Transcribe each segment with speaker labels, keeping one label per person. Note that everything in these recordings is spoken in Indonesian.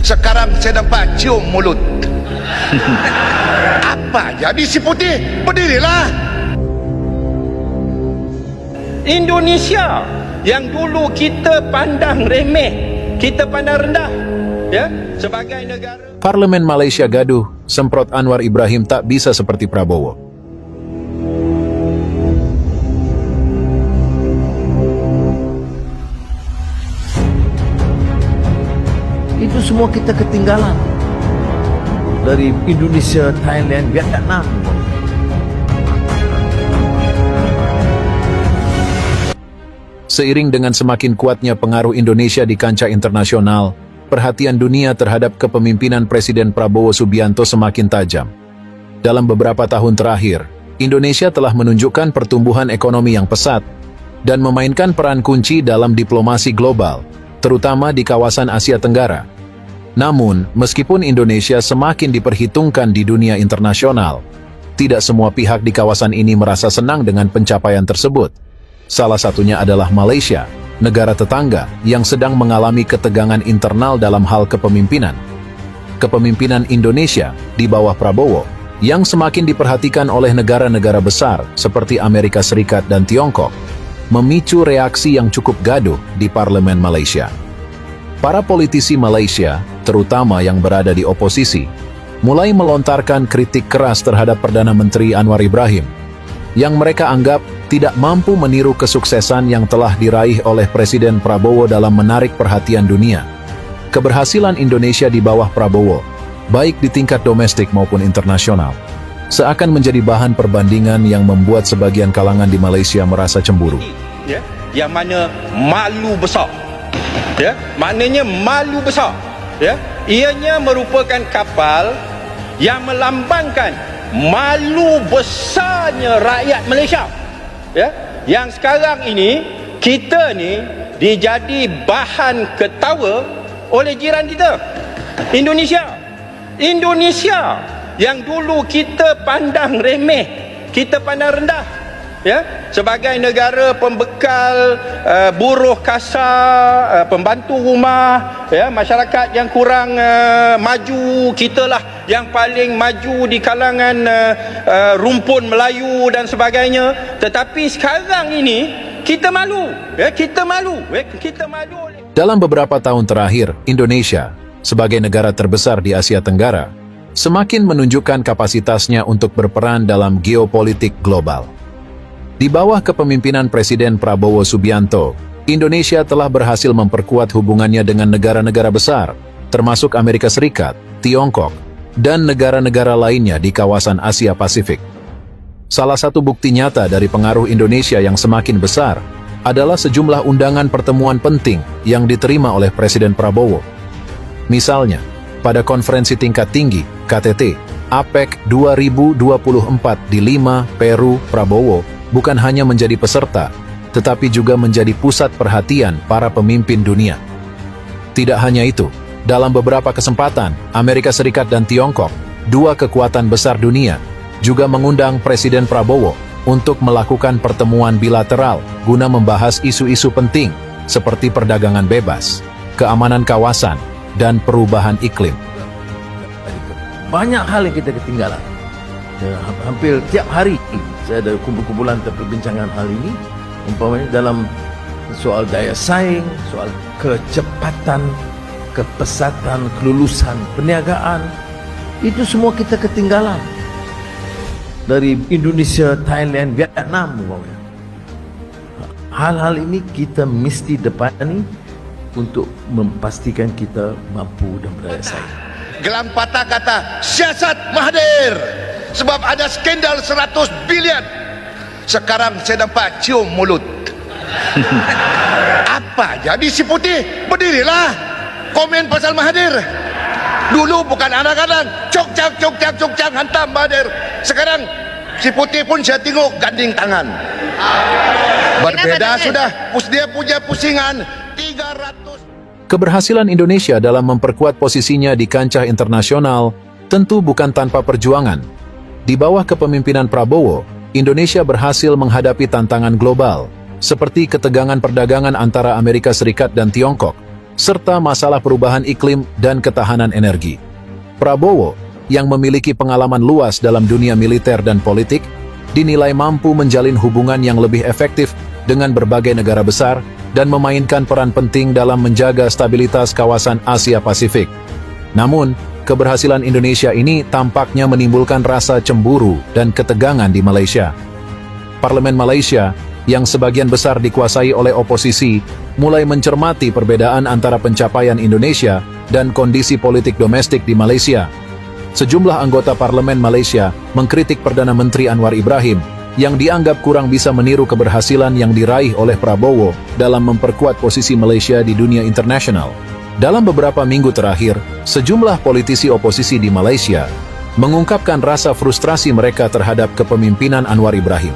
Speaker 1: Sekarang saya dapat cium mulut. Apa jadi si putih? Berdirilah.
Speaker 2: Indonesia yang dulu kita pandang remeh, kita pandang rendah, ya, sebagai negara.
Speaker 3: Parlemen Malaysia gaduh, semprot Anwar Ibrahim tak bisa seperti Prabowo.
Speaker 4: Itu semua kita ketinggalan dari Indonesia, Thailand, Vietnam.
Speaker 3: Seiring dengan semakin kuatnya pengaruh Indonesia di kancah internasional, perhatian dunia terhadap kepemimpinan Presiden Prabowo Subianto semakin tajam. Dalam beberapa tahun terakhir, Indonesia telah menunjukkan pertumbuhan ekonomi yang pesat dan memainkan peran kunci dalam diplomasi global, terutama di kawasan Asia Tenggara. Namun, meskipun Indonesia semakin diperhitungkan di dunia internasional, tidak semua pihak di kawasan ini merasa senang dengan pencapaian tersebut. Salah satunya adalah Malaysia, negara tetangga yang sedang mengalami ketegangan internal dalam hal kepemimpinan. Kepemimpinan Indonesia di bawah Prabowo, yang semakin diperhatikan oleh negara-negara besar seperti Amerika Serikat dan Tiongkok, memicu reaksi yang cukup gaduh di parlemen Malaysia. Para politisi Malaysia, terutama yang berada di oposisi, mulai melontarkan kritik keras terhadap Perdana Menteri Anwar Ibrahim, yang mereka anggap tidak mampu meniru kesuksesan yang telah diraih oleh Presiden Prabowo dalam menarik perhatian dunia. Keberhasilan Indonesia di bawah Prabowo, baik di tingkat domestik maupun internasional, seakan menjadi bahan perbandingan yang membuat sebagian kalangan di Malaysia merasa cemburu.
Speaker 2: Ya, yang mana malu besar. Ya, maknanya malu besar. Ya, ianya merupakan kapal yang melambangkan malu besarnya rakyat Malaysia. Ya, yang sekarang ini kita ni dijadi bahan ketawa oleh jiran kita, Indonesia. Indonesia yang dulu kita pandang remeh, kita pandang rendah, ya, sebagai negara pembekal buruh kasar, pembantu rumah, ya, masyarakat yang kurang maju, kitalah yang paling maju di kalangan rumpun Melayu dan sebagainya. Tetapi sekarang ini kita malu, ya, kita malu oleh.
Speaker 3: Dalam beberapa tahun terakhir, Indonesia sebagai negara terbesar di Asia Tenggara semakin menunjukkan kapasitasnya untuk berperan dalam geopolitik global. Di bawah kepemimpinan Presiden Prabowo Subianto, Indonesia telah berhasil memperkuat hubungannya dengan negara-negara besar, termasuk Amerika Serikat, Tiongkok, dan negara-negara lainnya di kawasan Asia Pasifik. Salah satu bukti nyata dari pengaruh Indonesia yang semakin besar adalah sejumlah undangan pertemuan penting yang diterima oleh Presiden Prabowo. Misalnya, pada konferensi tingkat tinggi, KTT, APEC 2024 di Lima, Peru, Prabowo bukan hanya menjadi peserta, tetapi juga menjadi pusat perhatian para pemimpin dunia. Tidak hanya itu, dalam beberapa kesempatan, Amerika Serikat dan Tiongkok, dua kekuatan besar dunia, juga mengundang Presiden Prabowo untuk melakukan pertemuan bilateral guna membahas isu-isu penting seperti perdagangan bebas, keamanan kawasan, dan perubahan iklim.
Speaker 4: Banyak hal yang kita ketinggalan. Hampir tiap hari saya ada kumpulan perbincangan hal ini, umpamanya dalam soal daya saing, soal kecepatan, kepesatan, kelulusan, perniagaan. Itu semua kita ketinggalan dari Indonesia, Thailand, Vietnam umpamanya. Hal-hal ini kita mesti depani untuk memastikan kita mampu dan berdaya saing.
Speaker 1: Gelang patah kata siasat Mahathir, sebab ada skandal 100 bilion. Sekarang saya dapat cium mulut. Apa jadi si putih? Berdirilah. Komen pasal Mahathir. Dulu bukan anak-anak cok hantam Mahathir. Sekarang si putih pun saya tengok ganding tangan. Berbeda sudah. Dia punya pusingan 300.
Speaker 3: Keberhasilan Indonesia dalam memperkuat posisinya di kancah internasional tentu bukan tanpa perjuangan. Di bawah kepemimpinan Prabowo, Indonesia berhasil menghadapi tantangan global, seperti ketegangan perdagangan antara Amerika Serikat dan Tiongkok, serta masalah perubahan iklim dan ketahanan energi. Prabowo, yang memiliki pengalaman luas dalam dunia militer dan politik, dinilai mampu menjalin hubungan yang lebih efektif dengan berbagai negara besar dan memainkan peran penting dalam menjaga stabilitas kawasan Asia Pasifik. Namun, keberhasilan Indonesia ini tampaknya menimbulkan rasa cemburu dan ketegangan di Malaysia. Parlemen Malaysia, yang sebagian besar dikuasai oleh oposisi, mulai mencermati perbedaan antara pencapaian Indonesia dan kondisi politik domestik di Malaysia. Sejumlah anggota parlemen Malaysia mengkritik Perdana Menteri Anwar Ibrahim yang dianggap kurang bisa meniru keberhasilan yang diraih oleh Prabowo dalam memperkuat posisi Malaysia di dunia internasional. Dalam beberapa minggu terakhir, sejumlah politisi oposisi di Malaysia mengungkapkan rasa frustrasi mereka terhadap kepemimpinan Anwar Ibrahim.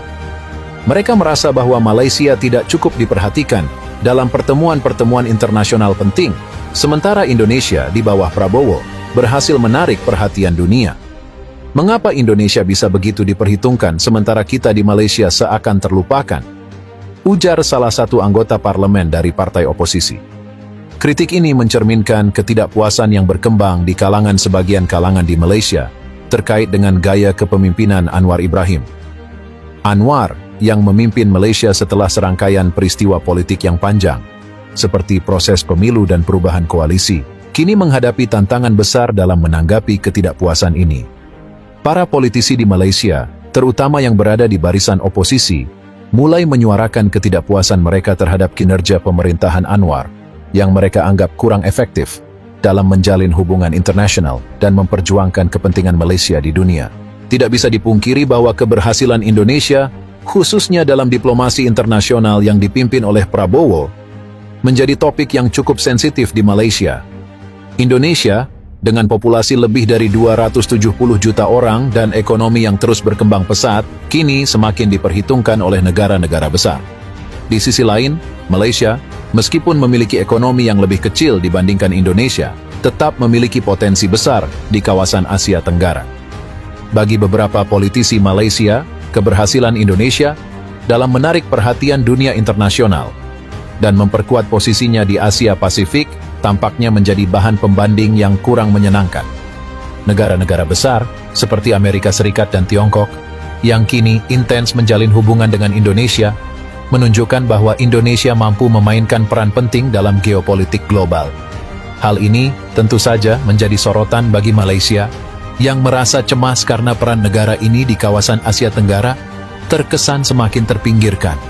Speaker 3: Mereka merasa bahwa Malaysia tidak cukup diperhatikan dalam pertemuan-pertemuan internasional penting, sementara Indonesia di bawah Prabowo berhasil menarik perhatian dunia. Mengapa Indonesia bisa begitu diperhitungkan sementara kita di Malaysia seakan terlupakan? Ujar salah satu anggota parlemen dari partai oposisi. Kritik ini mencerminkan ketidakpuasan yang berkembang di kalangan sebagian kalangan di Malaysia terkait dengan gaya kepemimpinan Anwar Ibrahim. Anwar, yang memimpin Malaysia setelah serangkaian peristiwa politik yang panjang, seperti proses pemilu dan perubahan koalisi, kini menghadapi tantangan besar dalam menanggapi ketidakpuasan ini. Para politisi di Malaysia, terutama yang berada di barisan oposisi, mulai menyuarakan ketidakpuasan mereka terhadap kinerja pemerintahan Anwar, yang mereka anggap kurang efektif dalam menjalin hubungan internasional dan memperjuangkan kepentingan Malaysia di dunia. Tidak bisa dipungkiri bahwa keberhasilan Indonesia, khususnya dalam diplomasi internasional yang dipimpin oleh Prabowo, menjadi topik yang cukup sensitif di Malaysia. Indonesia, dengan populasi lebih dari 270 juta orang dan ekonomi yang terus berkembang pesat, kini semakin diperhitungkan oleh negara-negara besar. Di sisi lain, Malaysia, meskipun memiliki ekonomi yang lebih kecil dibandingkan Indonesia, tetap memiliki potensi besar di kawasan Asia Tenggara. Bagi beberapa politisi Malaysia, keberhasilan Indonesia dalam menarik perhatian dunia internasional dan memperkuat posisinya di Asia Pasifik tampaknya menjadi bahan pembanding yang kurang menyenangkan. Negara-negara besar seperti Amerika Serikat dan Tiongkok yang kini intens menjalin hubungan dengan Indonesia menunjukkan bahwa Indonesia mampu memainkan peran penting dalam geopolitik global. Hal ini tentu saja menjadi sorotan bagi Malaysia yang merasa cemas karena peran negara ini di kawasan Asia Tenggara terkesan semakin terpinggirkan.